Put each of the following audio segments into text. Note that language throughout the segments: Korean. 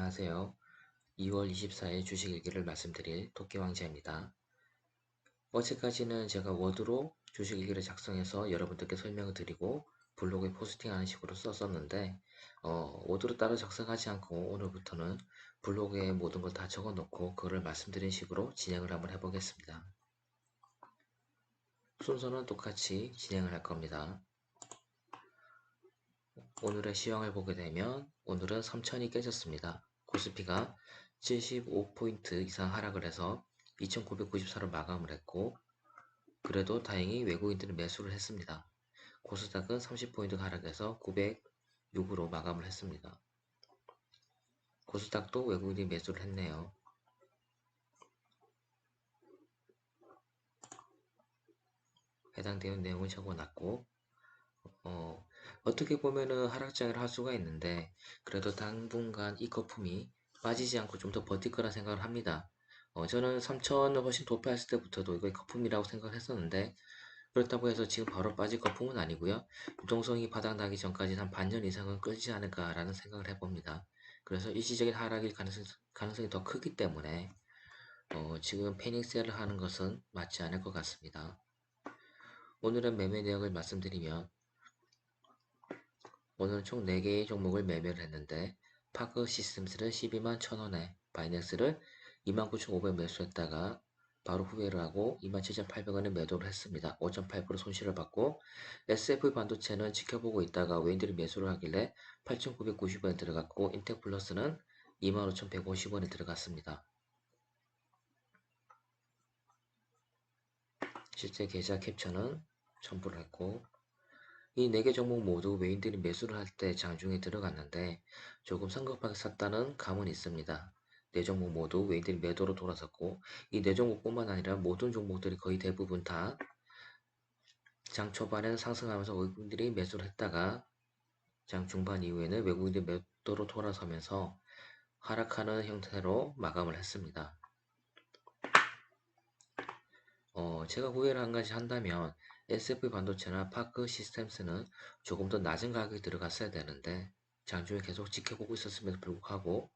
안녕하세요. 2월 24일 주식 일기를 말씀드릴 토끼왕자입니다. 어제까지는 제가 워드로 주식 일기를 작성해서 여러분들께 설명을 드리고 블로그에 포스팅하는 식으로 썼었는데 워드로 따로 작성하지 않고 오늘부터는 블로그에 모든 걸 다 적어 놓고 그거를 말씀드린 식으로 진행을 한번 해보겠습니다. 순서는 똑같이 진행을 할 겁니다. 오늘의 시황을 보게 되면 오늘은 3000이 깨졌습니다. 코스피가 75포인트 이상 하락을 해서 2994로 마감을 했고, 그래도 다행히 외국인들은 매수를 했습니다. 코스닥은 30포인트 하락해서 906으로 마감을 했습니다. 코스닥도 외국인이 매수를 했네요. 해당되는 내용을 적어놨고, 어떻게 보면은 하락장을 할 수가 있는데, 그래도 당분간 이 거품이 빠지지 않고 좀 더 버틸 거라 생각을 합니다. 저는 3천을 훨씬 도피했을 때부터도 이거 거품이라고 생각을 했었는데, 그렇다고 해서 지금 바로 빠질 거품은 아니고요. 유동성이 바닥나기 전까지 한 반년 이상은 끌지 않을까라는 생각을 해봅니다. 그래서 일시적인 하락일 가능성이 더 크기 때문에 지금 패닉셀을 하는 것은 맞지 않을 것 같습니다. 오늘은 매매 내역을 말씀드리면 오늘 총 4개의 종목을 매매를 했는데 파크 시스템스를 12만 1000원에 바이낸스를 29,500 매수했다가 바로 후회를 하고 27,800원에 매도를 했습니다. 5.8% 손실을 받고 SF 반도체는 지켜보고 있다가 외인들이 매수를 하길래 8,990원에 들어갔고 인텍플러스는 25,150원에 들어갔습니다. 실제 계좌 캡처는 첨부를 했고 이 4개 종목 모두 외인들이 매수를 할 때 장중에 들어갔는데 조금 성급하게 샀다는 감은 있습니다. 4종목 모두 외인들이 매도로 돌아섰고 이 4종목뿐만 아니라 모든 종목들이 거의 대부분 다 장 초반에는 상승하면서 외국인들이 매수를 했다가 장 중반 이후에는 외국인들이 매도로 돌아서면서 하락하는 형태로 마감을 했습니다. 제가 후회를 한 가지 한다면 SF 반도체나 파크 시스템스는 조금 더 낮은 가격에 들어갔어야 되는데 장중에 계속 지켜보고 있었음에도 불구하고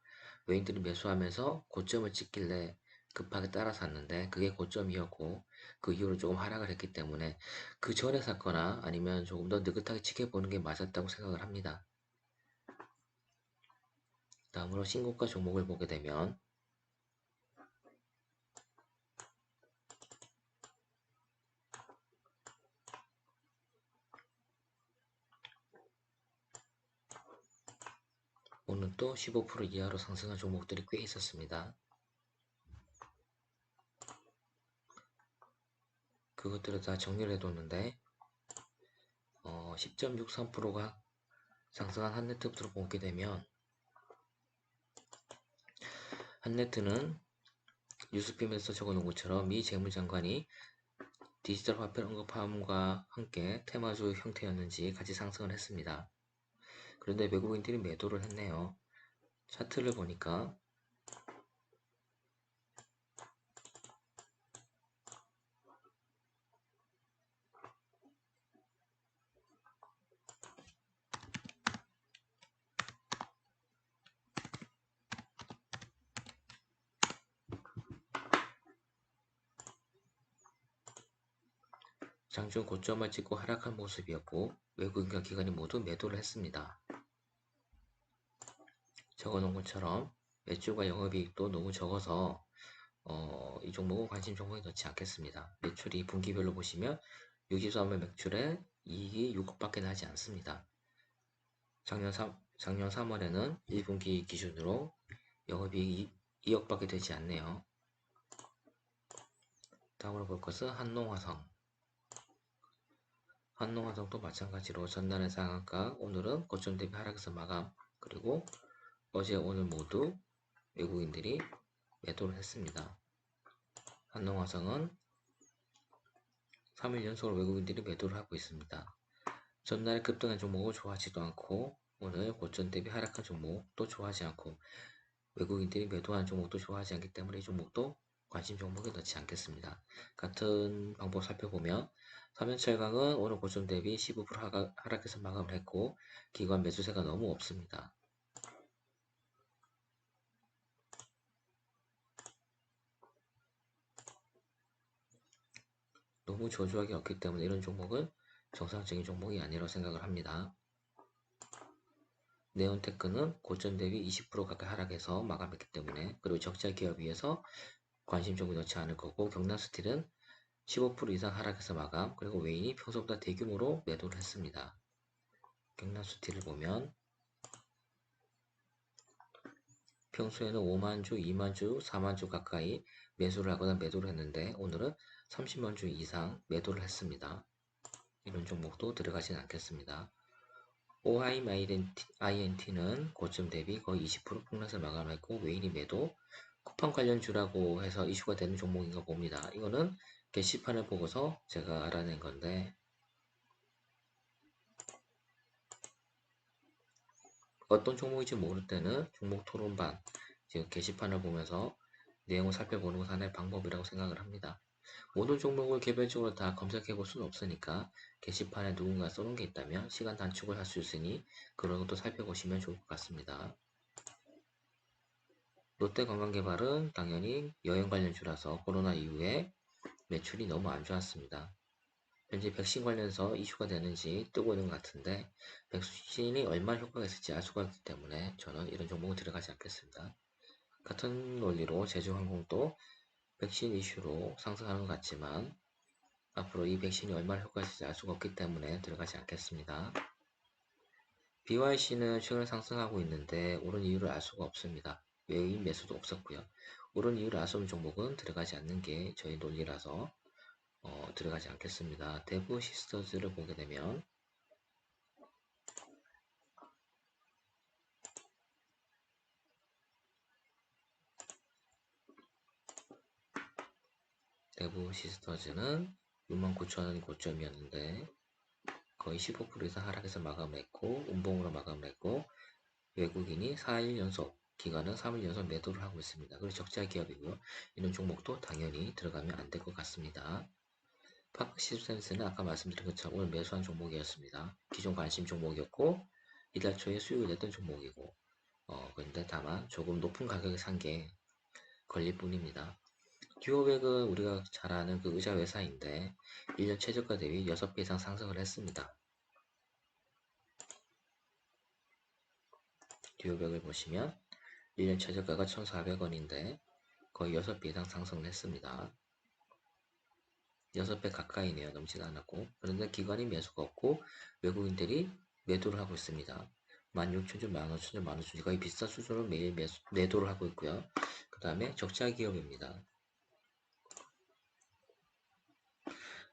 외인들이 매수하면서 고점을 찍길래 급하게 따라 샀는데 그게 고점이었고 그 이후로 조금 하락을 했기 때문에 그 전에 샀거나 아니면 조금 더 느긋하게 지켜보는 게 맞았다고 생각을 합니다. 다음으로 신고가 종목을 보게 되면 오늘 또 15% 이하로 상승한 종목들이 꽤 있었습니다. 그것들을 다 정리를 해뒀는데 10.63%가 상승한 한네트부터 보게 되면 한네트는 뉴스핌에서 적어놓은 것처럼 미 재무장관이 디지털 화폐를 언급함과 함께 테마주 형태였는지 같이 상승을 했습니다. 그런데 외국인들이 매도를 했네요. 차트를 보니까 장중 고점을 찍고 하락한 모습이었고 외국인과 기관이 모두 매도를 했습니다. 적어놓은 것처럼 매출과 영업이익도 너무 적어서 이 종목은 관심 종목에 넣지 않겠습니다. 매출이 분기별로 보시면 63월 매출에 이익이 6억밖에 나지 않습니다. 작년 3월에는 1분기 기준으로 영업이익이 2억밖에 되지 않네요. 다음으로 볼 것은 한농화성. 한농화성도 마찬가지로 전날의 상한가, 오늘은 고점 대비 하락해서 마감, 그리고 어제 오늘 모두 외국인들이 매도를 했습니다. 한농화성은 3일 연속으로 외국인들이 매도를 하고 있습니다. 전날에 급등한 종목은 좋아하지도 않고 오늘 고점 대비 하락한 종목도 좋아하지 않고 외국인들이 매도한 종목도 좋아하지 않기 때문에 이 종목도 관심 종목에 넣지 않겠습니다. 같은 방법 살펴보면 삼연철강은 오늘 고점 대비 15% 하락해서 마감을 했고 기관 매수세가 너무 없습니다. 너무 저조하게 없기 때문에 이런 종목은 정상적인 종목이 아니라고 생각을 합니다. 네온테크는 고점 대비 20% 가까이 하락해서 마감했기 때문에, 그리고 적자 기업이어서 관심 종목이 넣지 않을 거고, 경남스틸은 15% 이상 하락해서 마감, 그리고 외인이 평소보다 대규모로 매도를 했습니다. 경남스틸을 보면 평소에는 5만주, 2만주, 4만주 가까이 매수를 하거나 매도를 했는데 오늘은 30만주 이상 매도를 했습니다. 이런 종목도 들어가진 않겠습니다. OIMINT는 고점 대비 거의 20% 폭락해서 마감했고, 외인이 매도, 쿠팡 관련주라고 해서 이슈가 되는 종목인가 봅니다. 이거는 게시판을 보고서 제가 알아낸 건데, 어떤 종목인지 모를 때는 종목 토론반, 즉 게시판을 보면서 내용을 살펴보는 것은 하나의 방법이라고 생각을 합니다. 모든 종목을 개별적으로 다 검색해 볼 수는 없으니까 게시판에 누군가 써놓은 게 있다면 시간 단축을 할 수 있으니 그런 것도 살펴보시면 좋을 것 같습니다. 롯데관광개발은 당연히 여행 관련주라서 코로나 이후에 매출이 너무 안 좋았습니다. 현재 백신 관련해서 이슈가 되는지 뜨고 있는 것 같은데, 백신이 얼마나 효과가 있을지 알 수가 없기 때문에 저는 이런 종목은 들어가지 않겠습니다. 같은 논리로 제주항공도 백신 이슈로 상승하는 것 같지만 앞으로 이 백신이 얼마나 효과가 있을지 알 수가 없기 때문에 들어가지 않겠습니다. BYC는 최근에 상승하고 있는데 오른 이유를 알 수가 없습니다. 외인 매수도 없었고요. 오른 이유를 알 수 없는 종목은 들어가지 않는 게 저희 논리라서 들어가지 않겠습니다. 대부 시스터즈를 보게 되면 대부 시스터즈는 69,000원이 고점이었는데 거의 15% 이상 하락해서 마감을 했고, 운봉으로 마감을 했고, 외국인이 4일 연속, 기관은 3일 연속 매도를 하고 있습니다. 그리고 적자 기업이고요. 이런 종목도 당연히 들어가면 안 될 것 같습니다. 파크시스템스는 아까 말씀드린 것처럼 오늘 매수한 종목이었습니다. 기존 관심 종목이었고 이달 초에 수익을 냈던 종목이고, 그런데 다만 조금 높은 가격에 산 게 걸릴 뿐입니다. 듀오백은 우리가 잘 아는 그 의자 회사인데 1년 최저가 대비 6배 이상 상승을 했습니다. 듀오백을 보시면 1년 최저가가 1,400원인데 거의 6배 이상 상승을 했습니다. 6배 가까이네요. 넘지도 않았고. 그런데 기관이 매수가 없고 외국인들이 매도를 하고 있습니다. 16,000주, 15,000주, 15,000주 거의 비슷한 수준으로 매일 매도를 하고 있고요. 그 다음에 적자 기업입니다.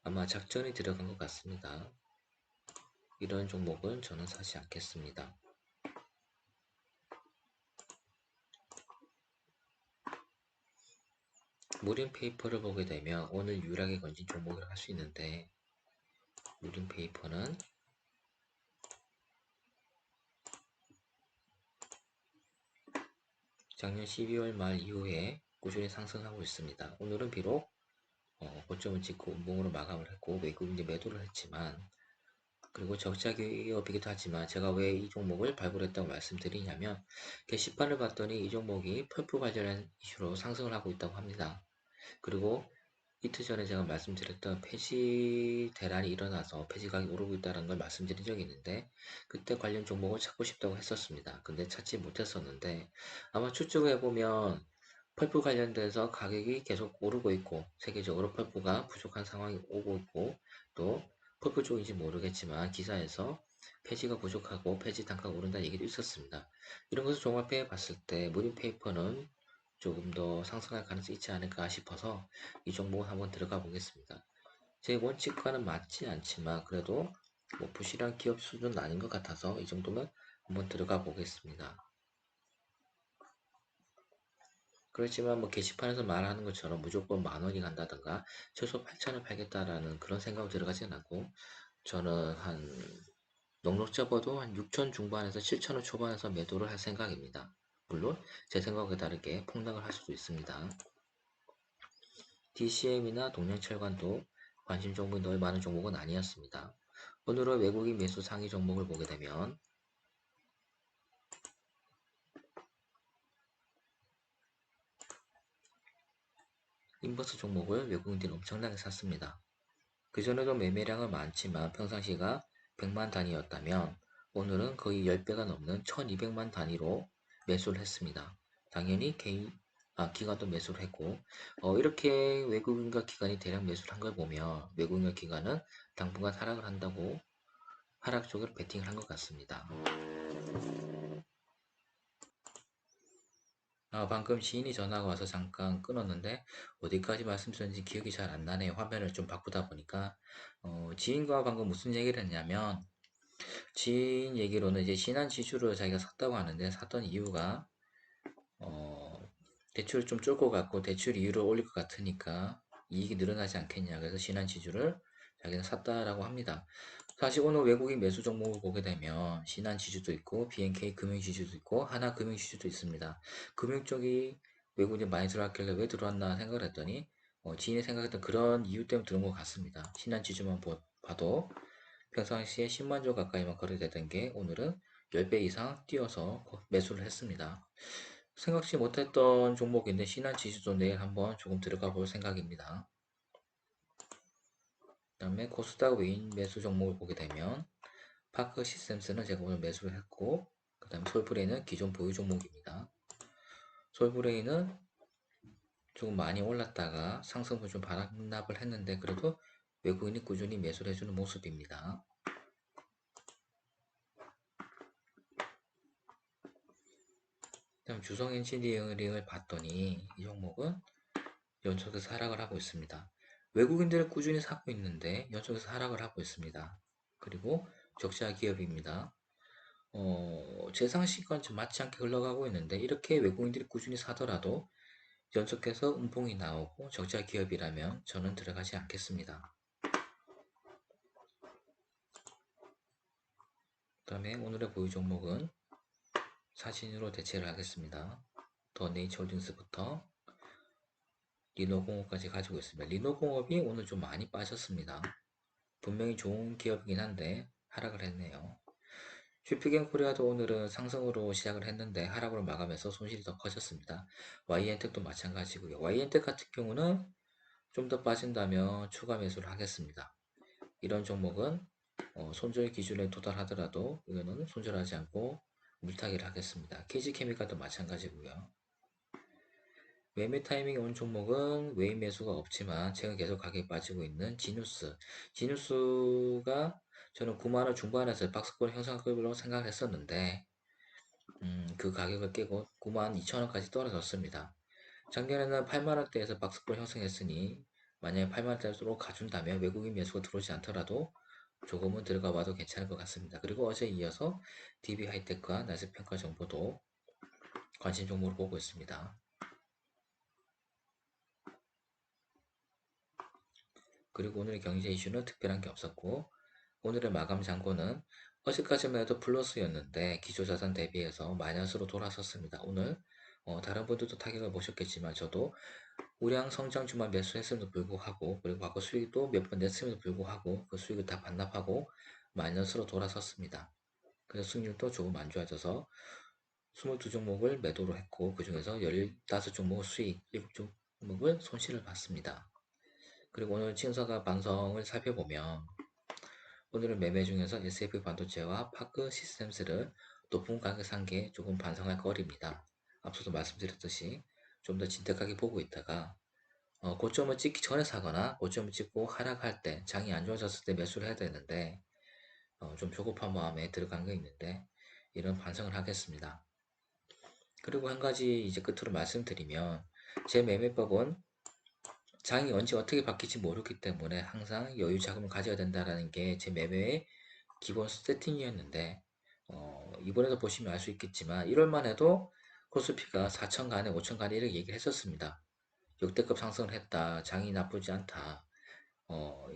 아마 작전이 들어간 것 같습니다. 이런 종목은 저는 사지 않겠습니다. 무림페이퍼를 보게 되면 오늘 유일하게 건진 종목이라고 할 수 있는데, 무림페이퍼는 작년 12월 말 이후에 꾸준히 상승하고 있습니다. 오늘은 비록 고점을 찍고 운봉으로 마감을 했고 외국인이 매도를 했지만, 그리고 적자 기업이기도 하지만 제가 왜 이 종목을 발굴했다고 말씀드리냐면, 게시판을 봤더니 이 종목이 펄프 관련한 이슈로 상승을 하고 있다고 합니다. 그리고 이틀 전에 제가 말씀드렸던 폐지 대란이 일어나서 폐지가격이 오르고 있다는 걸 말씀드린 적이 있는데, 그때 관련 종목을 찾고 싶다고 했었습니다. 근데 찾지 못했었는데 아마 추측을 해보면 펄프 관련돼서 가격이 계속 오르고 있고 세계적으로 펄프가 부족한 상황이 오고 있고, 또 펄프 쪽인지 모르겠지만 기사에서 폐지가 부족하고 폐지 단가가 오른다는 얘기도 있었습니다. 이런 것을 종합해 봤을 때 무림페이퍼는 조금 더 상승할 가능성이 있지 않을까 싶어서 이 종목을 한번 들어가 보겠습니다. 제 원칙과는 맞지 않지만 그래도 뭐 부실한 기업 수준은 아닌 것 같아서 이 정도면 한번 들어가 보겠습니다. 그렇지만 뭐 게시판에서 말하는 것처럼 무조건 10,000원이 간다든가 최소 8,000원 팔겠다라는 그런 생각으로 들어가진 않고, 저는 한 넉넉 잡아도 한 6,000 중반에서 7,000원 초반에서 매도를 할 생각입니다. 물론 제 생각에 다르게 폭락을 할 수도 있습니다. DCM이나 동양철관도 관심 종목이 너무 많은 종목은 아니었습니다. 오늘은 외국인 매수 상위 종목을 보게 되면 인버스 종목을 외국인들이 엄청나게 샀습니다. 그전에도 매매량은 많지만 평상시가 100만 단위였다면 오늘은 거의 10배가 넘는 1200만 단위로 매수를 했습니다. 당연히 기관도 매수를 했고, 이렇게 외국인과 기관이 대량 매수를 한 걸 보면 외국인과 기관은 당분간 하락을 한다고 하락 쪽으로 베팅을 한 것 같습니다. 방금 지인이 전화가 와서 잠깐 끊었는데 어디까지 말씀드렸는지 기억이 잘 안 나네요. 화면을 좀 바꾸다 보니까 지인과 방금 무슨 얘기를 했냐면 지인 얘기로는 이제 신한지주를 자기가 샀다고 하는데 샀던 이유가 어, 대출을 좀 쫄 것 같고 대출 이율을 올릴 것 같으니까 이익이 늘어나지 않겠냐 그래서 신한지주를 자기는 샀다라고 합니다. 사실 오늘 외국인 매수 종목을 보게 되면 신한지주도 있고 BNK 금융지주도 있고 하나금융지주도 있습니다. 금융 쪽이 외국인이 많이 들어왔길래 왜 들어왔나 생각을 했더니 지인이 생각했던 그런 이유 때문에 들어온 것 같습니다. 신한지주만 봐도 평상시에 10만조 가까이만 거래되던 게 오늘은 10배 이상 뛰어서 매수를 했습니다. 생각지 못했던 종목인데 신한지주도 내일 한번 조금 들어가 볼 생각입니다. 그 다음에 코스닥 외인 매수 종목을 보게 되면 파크 시스템스는 제가 오늘 매수를 했고 그 다음에 솔브레인은 기존 보유 종목입니다. 솔브레인은 조금 많이 올랐다가 상승을 좀 반납을 했는데 그래도 외국인이 꾸준히 매수를 해주는 모습입니다. 그다음 주성 엔지니어링을 봤더니 이 종목은 연속해서 하락을 하고 있습니다. 외국인들을 꾸준히 사고 있는데 연속해서 하락을 하고 있습니다. 그리고 적자 기업입니다. 제 상식과는 좀 맞지 않게 흘러가고 있는데 이렇게 외국인들이 꾸준히 사더라도 연속해서 음봉이 나오고 적자 기업이라면 저는 들어가지 않겠습니다. 그 다음에 오늘의 보유 종목은 사진으로 대체를 하겠습니다. 더 네이처홀딩스부터 리노공업까지 가지고 있습니다. 리노공업이 오늘 좀 많이 빠졌습니다. 분명히 좋은 기업이긴 한데 하락을 했네요. 슈피겐 코리아도 오늘은 상승으로 시작을 했는데 하락으로 마감해서 손실이 더 커졌습니다. YN텍도 마찬가지고요. YN텍 같은 경우는 좀 더 빠진다면 추가 매수를 하겠습니다. 이런 종목은 손절 기준에 도달하더라도 이거는 손절하지 않고 물타기를 하겠습니다. KG케미칼도 마찬가지고요. 매매 타이밍이 온 종목은 외인 매수가 없지만 최근 계속 가격이 빠지고 있는 지누스. 지누스가 저는 9만원 중반에서 박스권 형성할 거라고 생각했었는데 그 가격을 깨고 9만 2천원까지 떨어졌습니다. 작년에는 8만원대에서 박스권 형성했으니 만약에 8만원대로 가준다면 외국인 매수가 들어오지 않더라도 조금은 들어가 봐도 괜찮을 것 같습니다. 그리고 어제 이어서 DB하이테크와 나스평가 정보도 관심 종목으로 보고 있습니다. 그리고 오늘의 경제 이슈는 특별한 게 없었고 오늘의 마감 잔고는 어제까지만 해도 플러스였는데 기초자산 대비해서 마이너스로 돌아섰습니다. 오늘 다른 분들도 타격을 보셨겠지만 저도 우량 성장주만 매수했음에도 불구하고 그리고 과거 수익도 몇 번 냈음에도 불구하고 그 수익을 다 반납하고 마이너스로 돌아섰습니다. 그래서 수익률도 조금 안 좋아져서 22종목을 매도로 했고 그 중에서 15종목을 수익, 7종목을 손실을 봤습니다. 그리고 오늘 친서가 반성을 살펴보면 오늘은 매매 중에서 SF 반도체와 파크 시스템스를 높은 가격에 산 게 조금 반성할 거리입니다. 앞서도 말씀드렸듯이 좀 더 진득하게 보고 있다가 고점을 찍기 전에 사거나 고점을 찍고 하락할 때 장이 안 좋아졌을 때 매수를 해야 되는데 좀 조급한 마음에 들어간 게 있는데 이런 반성을 하겠습니다. 그리고 한 가지 이제 끝으로 말씀드리면 제 매매법은 장이 언제 어떻게 바뀔지 모르기 때문에 항상 여유 자금을 가져야 된다는 게 제 매매의 기본 세팅이었는데 이번에도 보시면 알 수 있겠지만 1월만 해도 코스피가 4천 간에 5천 간에 이렇게 얘기를 했었습니다. 역대급 상승을 했다. 장이 나쁘지 않다. 어,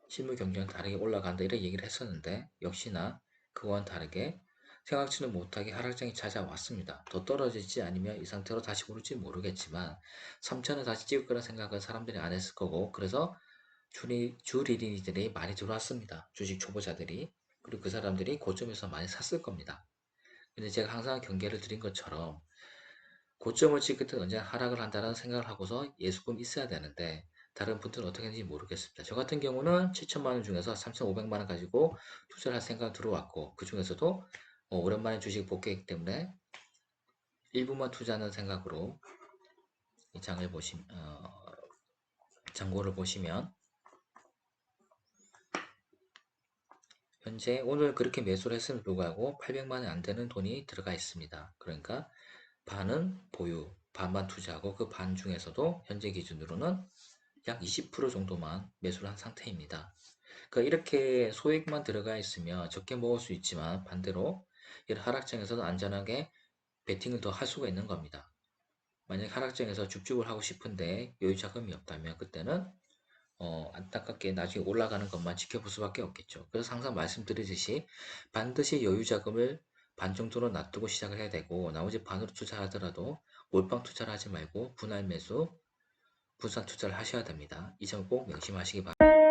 실물 경쟁은 다르게 올라간다. 이런 얘기를 했었는데 역시나 그와는 다르게 생각지는 못하게 하락장이 찾아왔습니다. 더 떨어질지 아니면 이 상태로 다시 오를지 모르겠지만 3천을 다시 찍을 거라 생각은 사람들이 안 했을 거고 그래서 주 리딩들이 많이 들어왔습니다. 주식 초보자들이. 그리고 그 사람들이 고점에서 많이 샀을 겁니다. 근데 제가 항상 경계를 드린 것처럼 고점을 찍을 때 언제 하락을 한다는 생각을 하고서 예수금 있어야 되는데 다른 분들은 어떻게 하는지 모르겠습니다. 저 같은 경우는 7천만 원 중에서 3,500만 원 가지고 투자를 할 생각 들어왔고, 그 중에서도 오랜만에 주식 복귀했기 때문에 일부만 투자하는 생각으로 이 장을 장고를 보시면 현재 오늘 그렇게 매수를 했음에도 불구하고 800만 원이 안 되는 돈이 들어가 있습니다. 그러니까 반은 보유, 반만 투자하고 그 반 중에서도 현재 기준으로는 약 20% 정도만 매수를 한 상태입니다. 그러니까 이렇게 소액만 들어가 있으면 적게 먹을 수 있지만 반대로 이런 하락장에서는 안전하게 베팅을 더 할 수가 있는 겁니다. 만약 하락장에서 죽죽을 하고 싶은데 여유 자금이 없다면 그때는 안타깝게 나중에 올라가는 것만 지켜볼 수밖에 없겠죠. 그래서 항상 말씀드리듯이 반드시 여유 자금을 반 정도로 놔두고 시작을 해야 되고 나머지 반으로 투자하더라도 몰빵 투자를 하지 말고 분할 매수, 분산 투자를 하셔야 됩니다. 이 점 꼭 명심하시기 바랍니다.